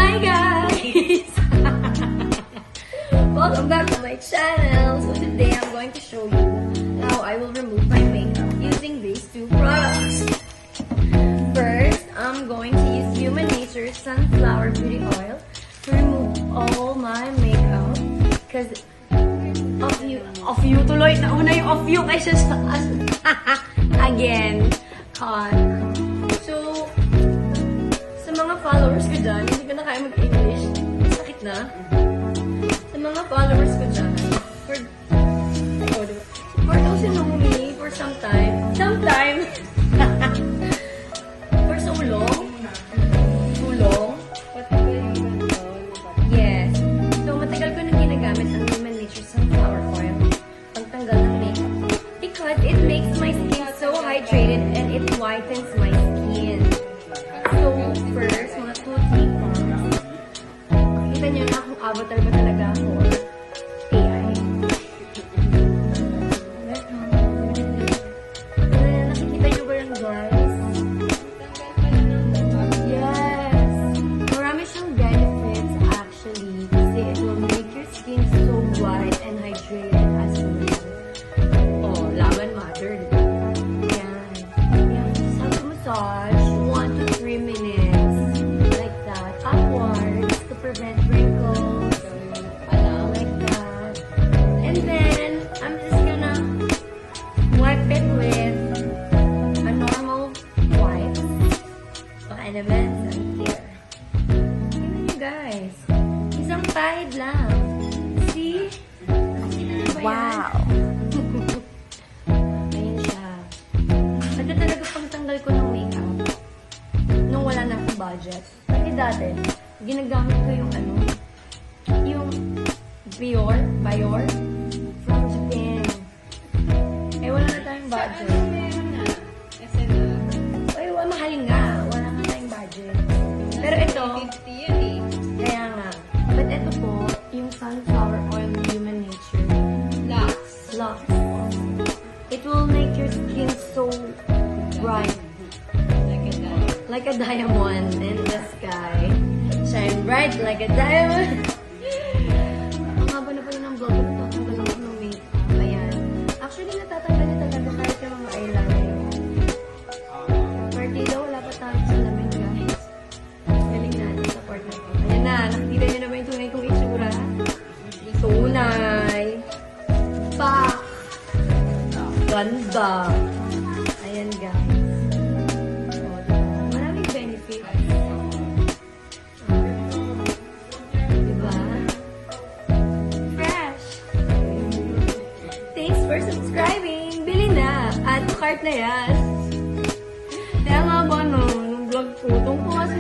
Hi guys! Welcome back to my channel. So today I'm going to show you how I will remove my makeup using these two products. First, I'm going to use Human Nature's Sunflower Beauty Oil to remove all my makeup. Because off you tuloy. Nauna yung off you kaysa sa again. So, sa mga followers ko dyan, hindi ko na kaya mag-English. Sakit na. Sa mga followers ko dyan, for those who know me for some time, for so long, yes. So, matagal ko nang ginagamit ang Human Nature Sunflower Oil pagtanggal ng makeup. Because it makes my skin so hydrated and it whitens my skin. So, first, mga 2-3 pumps. Kita nyo na kung avatar ba talaga ako or AI. Nakikita nyo ba yung guys? Yes! Marami siyang benefits actually. Kasi it will make your skin so white and hydrated as well. Oh, laban matter, diba? Yan. Yan. Self-massage. 1 to 3 minutes. Like that. Upwards to prevent wrinkles. Like that. And then, I'm just gonna wipe it with a normal wipe. And then, here. Tingnan nyo guys. Isang pahid lang. See? Ano ba yan? Wow! Ayan siya. Ito talaga pagtanggal ko ng makeup nung wala na akong budget. Kasi dati, ginagamit ko yung yung Bior from Japan. Eh, wala na tayong budget. Ay, mahalin nga. Wala na tayong budget. Pero ito, kaya nga. But ito po, yung sunflower oil Human Nature. Lux. It will make your skin so bright. Like a diamond in the sky. Shine bright like a diamond. Ang haba na pala ng vlog. Natatanggal ako ng makeup. Ayan. Actually, natatanggal niya talaga kahit yung mga eyeliner. Partida, wala pa tayo sa lamin, guys. Galing natin sa part na ito. Ayan na. Nakikita niyo naman yung tunay kong itsura. Tunay. Pak! Ganda. Ayan, guys. Maraming benefits. Diba? Fresh. Thanks for subscribing. Bili na. Add to cart na yan. Kaya nga ba, no? Yung vlog ko, tungkol kasi